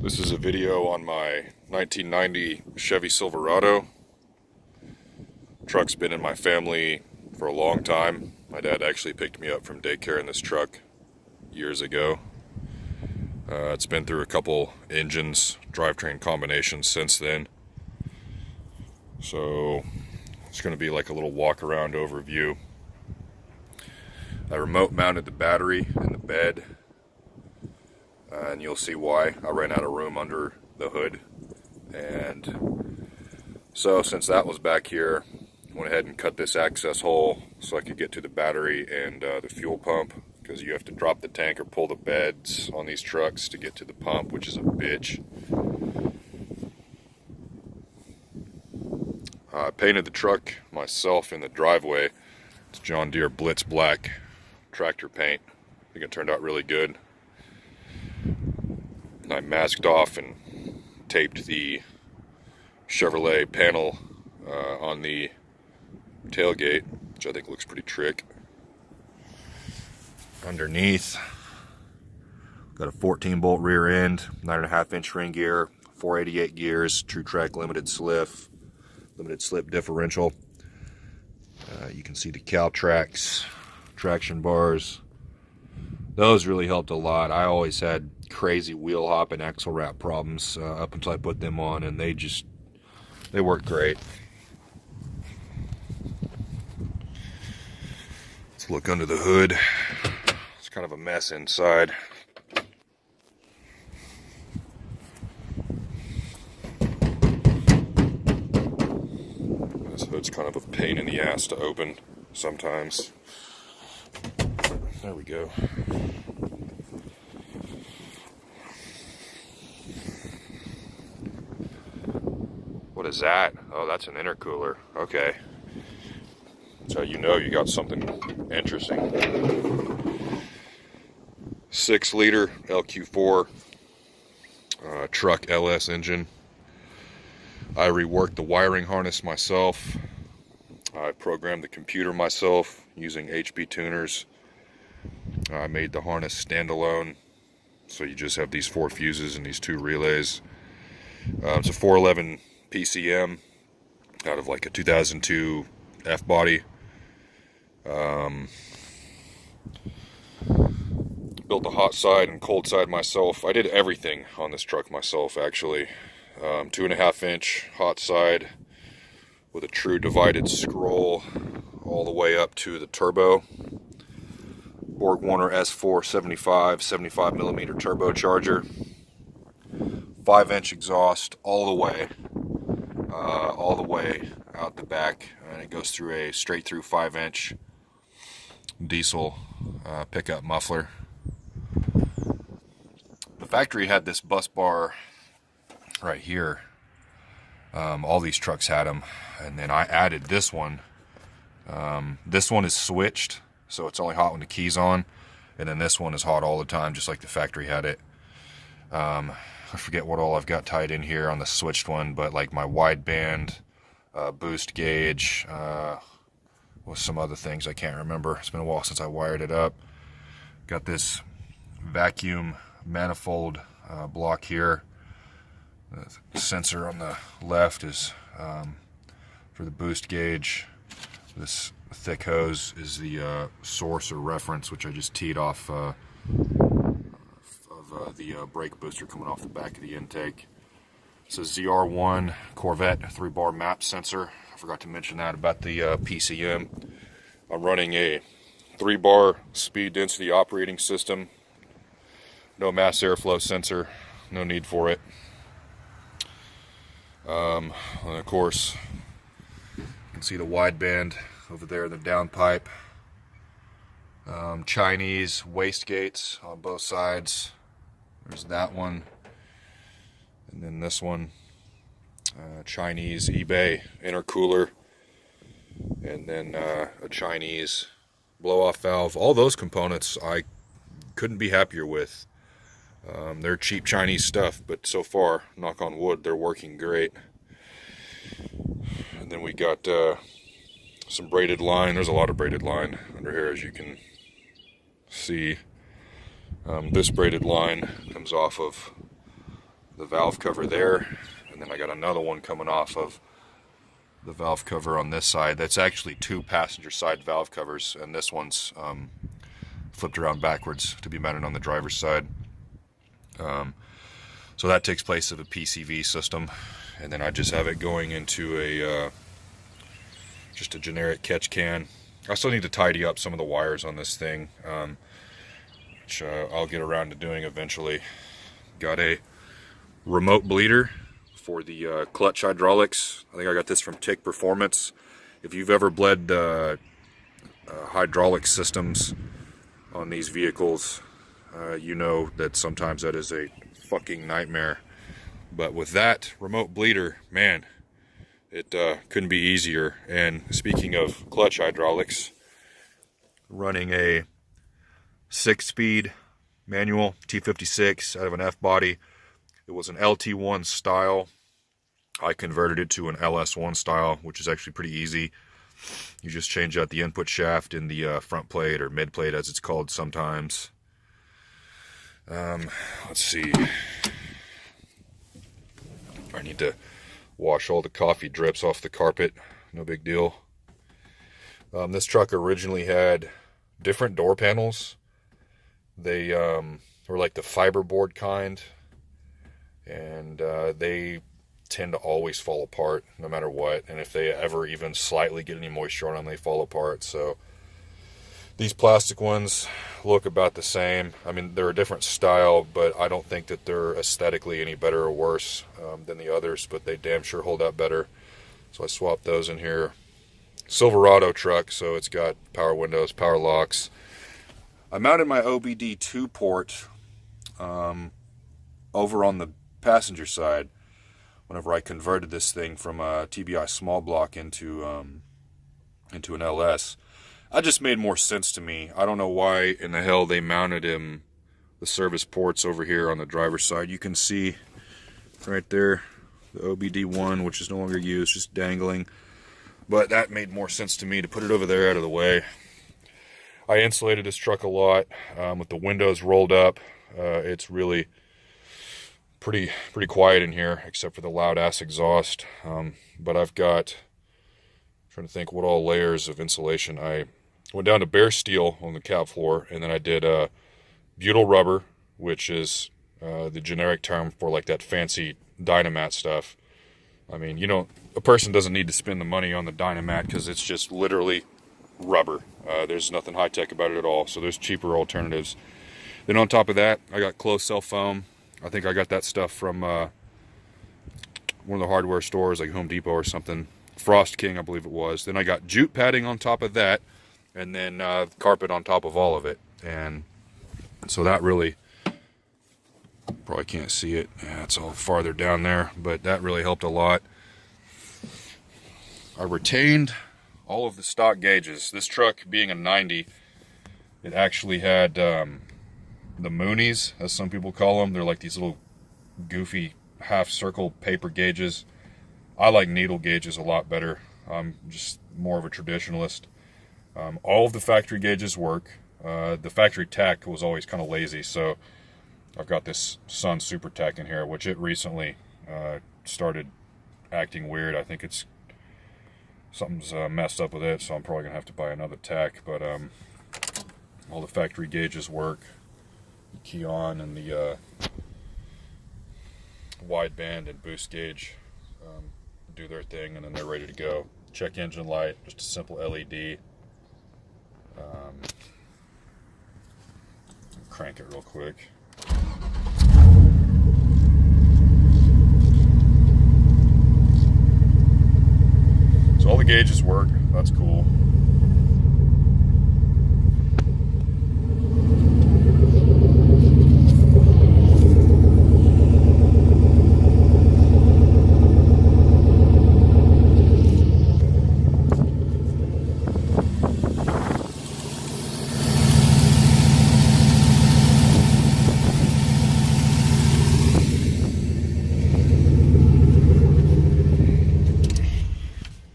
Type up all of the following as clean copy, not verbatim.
This is a video on my 1990 Chevy Silverado. Truck's been in my family for a long time. My dad actually picked me up from daycare in this truck years ago. It's been through a couple engines, drivetrain combinations since then. So it's going to be like a little walk-around overview. I remote mounted the battery in the bed, and you'll see why. I ran out of room under the hood, and so since that was back here, I went ahead and cut this access hole so I could get to the battery and the fuel pump, because you have to drop the tank or pull the beds on these trucks to get to the pump, which is a bitch. I painted the truck myself in the driveway. It's John Deere Blitz Black tractor paint. I think it turned out really good. And I masked off and taped the Chevrolet panel on the tailgate, which I think looks pretty trick. Underneath, got a 14-bolt rear end, 9.5-inch ring gear, 488 gears, True Track limited slip differential. You can see the cow tracks, traction bars. Those really helped a lot. I always had crazy wheel hop and axle wrap problems up until I put them on, and they work great. Let's look under the hood. It's kind of a mess inside. This hood's kind of a pain in the ass to open sometimes. There we go. What is that? Oh, that's an intercooler. Okay. So you know you got something interesting. 6-liter LQ4 truck LS engine. I reworked the wiring harness myself. I programmed the computer myself using HP tuners. I made the harness standalone, so you just have these 4 fuses and these 2 relays. It's a 411 PCM out of like a 2002 F-body. Built the hot side and cold side myself. I did everything on this truck myself, actually. 2.5-inch hot side with a true divided scroll all the way up to the turbo. Borg Warner S4 75 millimeter turbocharger. 5-inch exhaust all the way out the back, and it goes through a straight through 5-inch diesel pickup muffler. The factory had this bus bar right here. All these trucks had them, and then I added this one. This one is switched, so it's only hot when the key's on, and then this one is hot all the time, just like the factory had it. I forget what all I've got tied in here on the switched one, but like my wideband, boost gauge, with some other things I can't remember. It's been a while since I wired it up. Got this vacuum manifold block here. The sensor on the left is for the boost gauge. This thick hose is the source or reference, which I just teed off of the brake booster coming off the back of the intake. It's a ZR1 Corvette 3-bar map sensor. I forgot to mention that about the PCM. I'm running a 3-bar speed density operating system. No mass airflow sensor, no need for it. And of course, you can see the wideband over there in the downpipe. Chinese wastegates on both sides. There's that one, and then this one. Chinese eBay intercooler, and then a Chinese blow-off valve. All those components I couldn't be happier with. They're cheap Chinese stuff, but so far, knock on wood, they're working great. And then we got some braided line. There's a lot of braided line under here, as you can see. This braided line comes off of the valve cover there, and then I got another one coming off of the valve cover on this side. That's actually 2 passenger side valve covers, and this one's flipped around backwards to be mounted on the driver's side. So that takes place of a PCV system, and then I just have it going into a just a generic catch can. I still need to tidy up some of the wires on this thing, which I'll get around to doing eventually. Got a remote bleeder for the clutch hydraulics. I think I got this from Tick Performance. If you've ever bled hydraulic systems on these vehicles, you know that sometimes that is a fucking nightmare. But with that remote bleeder, man, it couldn't be easier. And speaking of clutch hydraulics, running a 6-speed manual T56 out of an F-body. It was an LT1 style. I converted it to an LS1 style, which is actually pretty easy. You just change out the input shaft in the front plate, or mid plate as it's called sometimes. Let's see. I need to wash all the coffee drips off the carpet. No big deal. This truck originally had different door panels. They were like the fiberboard kind, and they tend to always fall apart no matter what, and if they ever even slightly get any moisture on them, they fall apart. So these plastic ones look about the same. I mean, they're a different style, but I don't think that they're aesthetically any better or worse than the others, but they damn sure hold up better. So I swapped those in here. Silverado truck, so it's got power windows, power locks. I mounted my OBD2 port over on the passenger side whenever I converted this thing from a TBI small block into an LS. That just made more sense to me. I don't know why in the hell they mounted the service ports over here on the driver's side. You can see right there the OBD1, which is no longer used, just dangling. But that made more sense to me to put it over there out of the way. I insulated this truck a lot with the windows rolled up. It's really pretty quiet in here, except for the loud ass exhaust. But I've got, trying to think what all layers of insulation. I went down to bare steel on the cab floor, and then I did butyl rubber, which is the generic term for like that fancy Dynamat stuff. I mean, you know, a person doesn't need to spend the money on the Dynamat because it's just literally rubber. There's nothing high-tech about it at all, so there's cheaper alternatives. Then on top of that, I got closed cell foam. I think I got that stuff from one of the hardware stores, like Home Depot or something. Frost King, I believe it was. Then I got jute padding on top of that, and then carpet on top of all of it. And so that really, probably can't see it. Yeah, it's all farther down there, but that really helped a lot. I retained all of the stock gauges. This truck being a 90, it actually had the Moonies, as some people call them. They're like these little goofy half-circle paper gauges. I like needle gauges a lot better. I'm just more of a traditionalist. All of the factory gauges work. The factory tech was always kind of lazy, so I've got this Sun Super Tech in here, which it recently started acting weird. I think it's something's messed up with it, so I'm probably gonna have to buy another tech. But all the factory gauges work. The key on and the wideband and boost gauge do their thing, and then they're ready to go. Check engine light, just a simple LED. Crank it real quick. So all the gauges work. That's cool.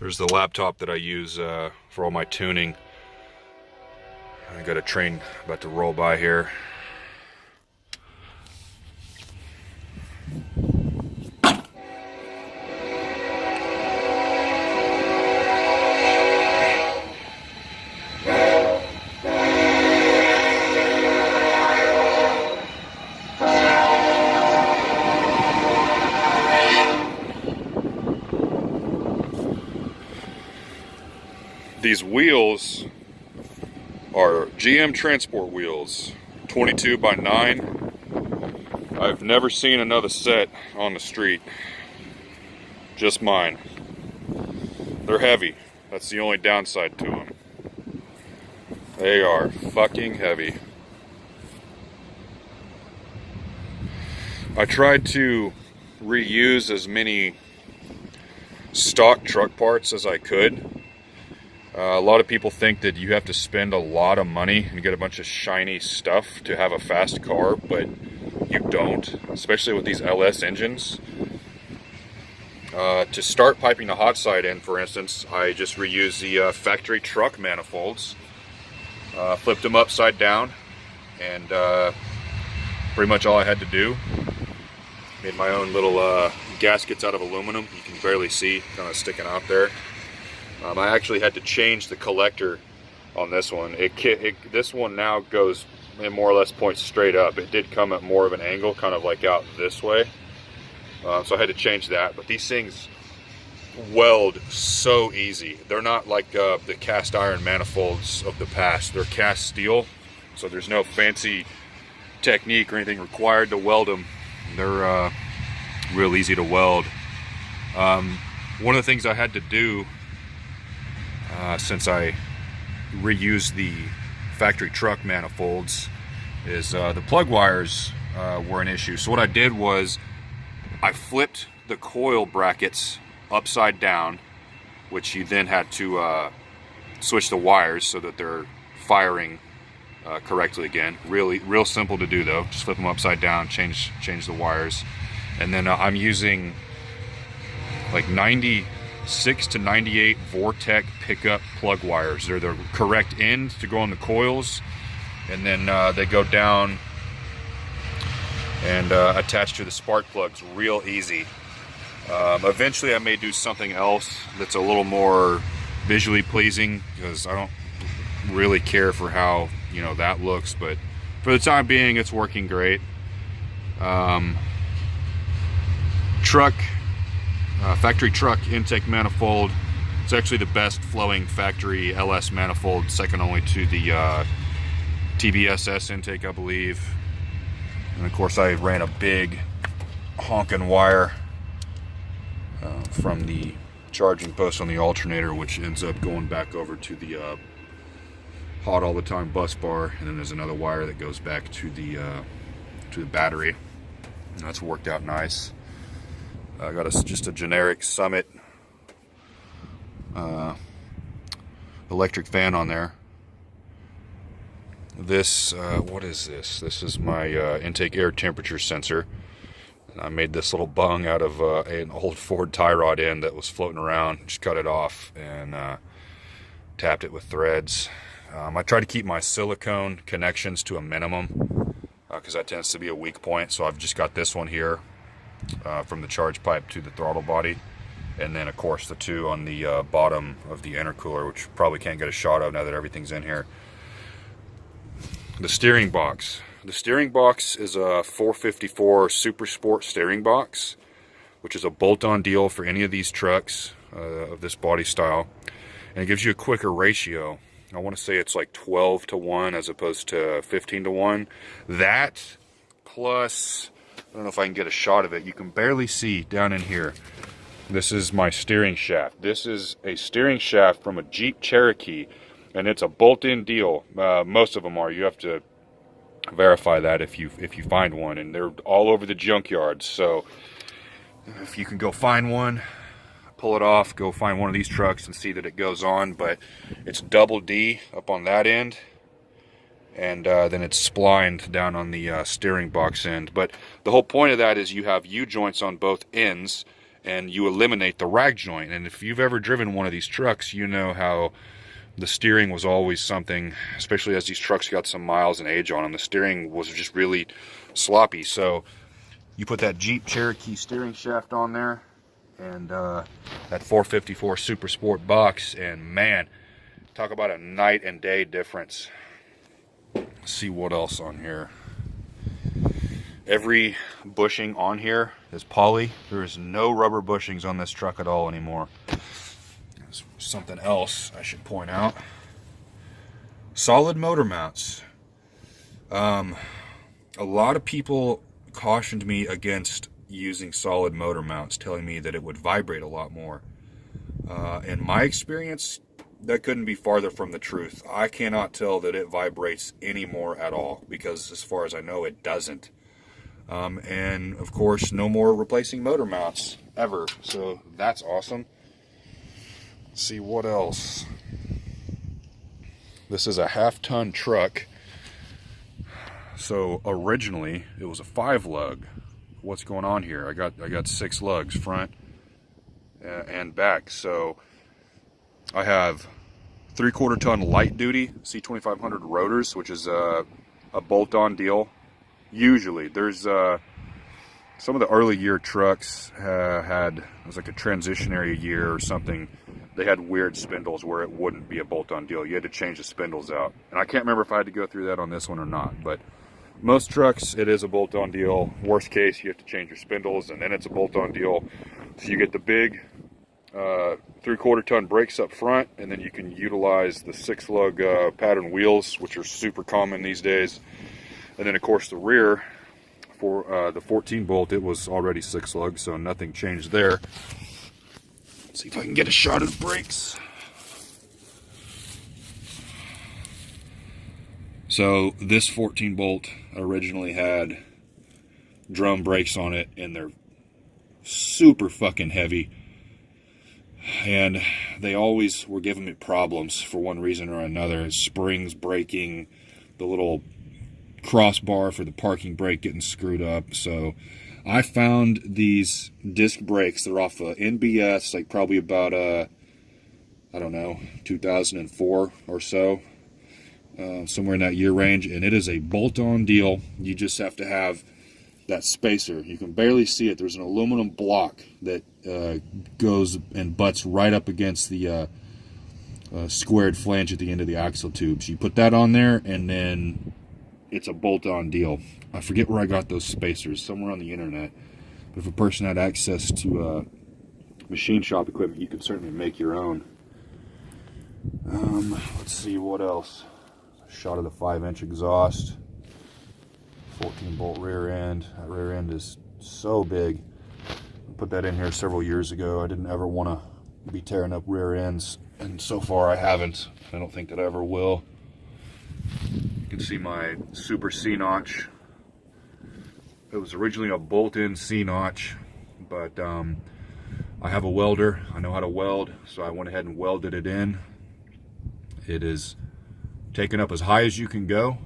There's the laptop that I use for all my tuning. I got a train about to roll by here. These wheels are GM Transport wheels, 22 by 9. I've never seen another set on the street, just mine. They're heavy, that's the only downside to them. They are fucking heavy. I tried to reuse as many stock truck parts as I could. A lot of people think that you have to spend a lot of money and get a bunch of shiny stuff to have a fast car, but you don't, especially with these LS engines. To start piping the hot side in, for instance, I just reused the factory truck manifolds, flipped them upside down, and pretty much all I had to do. Made my own little gaskets out of aluminum. You can barely see, kind of sticking out there. I actually had to change the collector on this one. This one now goes, it more or less points straight up. It did come at more of an angle, kind of like out this way. So I had to change that. But these things weld so easy. They're not like the cast iron manifolds of the past. They're cast steel, so there's no fancy technique or anything required to weld them. They're real easy to weld. One of the things I had to do, since I reused the factory truck manifolds, is the plug wires were an issue. So what I did was I flipped the coil brackets upside down, which you then had to switch the wires so that they're firing correctly again. Real simple to do though. Just flip them upside down, change the wires, and then I'm using like 96 to 98 Vortec pickup plug wires. They're the correct end to go on the coils, and then they go down and attach to the spark plugs real easy. Eventually I may do something else that's a little more visually pleasing, because I don't really care for how, you know, that looks, but for the time being it's working great. Factory truck intake manifold. It's actually the best flowing factory LS manifold, second only to the TBSS intake, I believe. And of course I ran a big honking wire from the charging post on the alternator, which ends up going back over to the hot all the time bus bar, and then there's another wire that goes back to the battery, and that's worked out nice. I got just a generic Summit electric fan on there. This what is this? This is my intake air temperature sensor. And I made this little bung out of an old Ford tie rod end that was floating around. Just cut it off and tapped it with threads. I try to keep my silicone connections to a minimum because that tends to be a weak point. So I've just got this one here from the charge pipe to the throttle body, and then of course the two on the bottom of the intercooler, which probably can't get a shot of now that everything's in here. The steering box. The steering box is a 454 Super Sport steering box, which is a bolt-on deal for any of these trucks of this body style, and it gives you a quicker ratio. I want to say it's like 12 to 1 as opposed to 15 to 1. That plus, I don't know if I can get a shot of it. You can barely see down in here. This is my steering shaft. This is a steering shaft from a Jeep Cherokee, and it's a bolt-in deal. Most of them are. You have to verify that if you find one, and they're all over the junkyards. So if you can go find one, pull it off, go find one of these trucks and see that it goes on. But it's double D up on that end, and then it's splined down on the steering box end. But the whole point of that is you have U-joints on both ends, and you eliminate the rag joint. And if you've ever driven one of these trucks, you know how the steering was always something, especially as these trucks got some miles and age on them. The steering was just really sloppy. So you put that Jeep Cherokee steering shaft on there, and that 454 Super Sport box, and man, talk about a night and day difference. Let's see what else on here. Every bushing on here is poly. There is no rubber bushings on this truck at all anymore. something else I should point out. Solid motor mounts. A lot of people cautioned me against using solid motor mounts, telling me that it would vibrate a lot more. In my experience, that couldn't be farther from the truth. I cannot tell that it vibrates anymore at all, because as far as I know, it doesn't. And of course, no more replacing motor mounts ever. So that's awesome. Let's see what else. This is a half-ton truck. So originally it was a 5-lug. What's going on here? I got 6 lugs, front and back. So I have 3/4 ton light duty C2500 rotors, which is a bolt-on deal. Usually there's some of the early year trucks it was like a transitionary year or something. They had weird spindles where it wouldn't be a bolt-on deal. You had to change the spindles out. And I can't remember if I had to go through that on this one or not, but most trucks, it is a bolt-on deal. Worst case, you have to change your spindles, and then it's a bolt-on deal. So you get the big 3/4 ton brakes up front, and then you can utilize the 6-lug pattern wheels, which are super common these days. And then, of course, the rear, for the 14 bolt, it was already 6 lugs, so nothing changed there. Let's see if I can get a shot of the brakes. So this 14 bolt originally had drum brakes on it, and they're super fucking heavy. And they always were giving me problems for one reason or another. Springs breaking, the little crossbar for the parking brake getting screwed up. So I found these disc brakes. They're off of NBS, like probably about I don't know, 2004 or so, somewhere in that year range. And it is a bolt-on deal. You just have to have that spacer. You can barely see it. There's an aluminum block that goes and butts right up against the squared flange at the end of the axle tubes. You put that on there, and then it's a bolt-on deal. I forget where I got those spacers, somewhere on the internet. But if a person had access to machine shop equipment, you could certainly make your own. Let's see what else. A shot of the 5-inch exhaust. 14 bolt rear end. That rear end is so big. I put that in here several years ago. I didn't ever want to be tearing up rear ends, and so far I haven't. I don't think that I ever will. You can see my super C-notch. It was originally a bolt-in C-notch, but I have a welder. I know how to weld, so I went ahead and welded it in. It is taken up as high as you can go,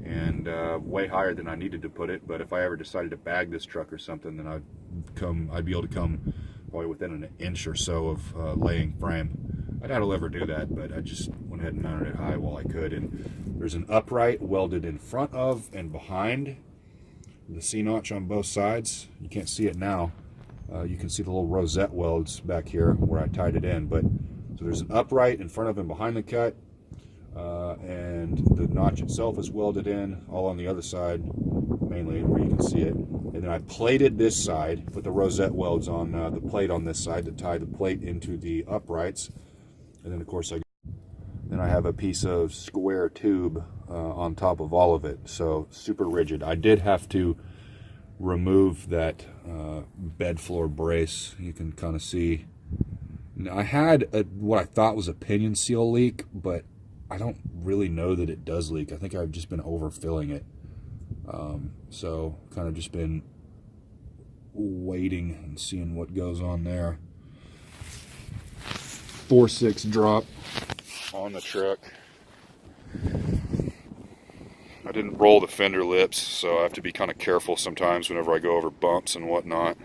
and way higher than I needed to put it. But if I ever decided to bag this truck or something, then I'd be able to come probably within an inch or so of laying frame. I doubt I'll ever do that, but I just went ahead and mounted it high while I could. And there's an upright welded in front of and behind the C-notch on both sides. You can't see it now. You can see the little rosette welds back here where I tied it in. But so there's an upright in front of and behind the cut. And the notch itself is welded in, all on the other side, mainly where you can see it. And then I plated this side, put the rosette welds on the plate on this side to tie the plate into the uprights. And then, of course, I have a piece of square tube on top of all of it, so super rigid. I did have to remove that bed floor brace. You can kind of see. Now, I had what I thought was a pinion seal leak, but I don't really know that it does leak. I think I've just been overfilling it. So kind of just been waiting and seeing what goes on there. 4.6 drop on the truck. I didn't roll the fender lips, so I have to be kind of careful sometimes whenever I go over bumps and whatnot.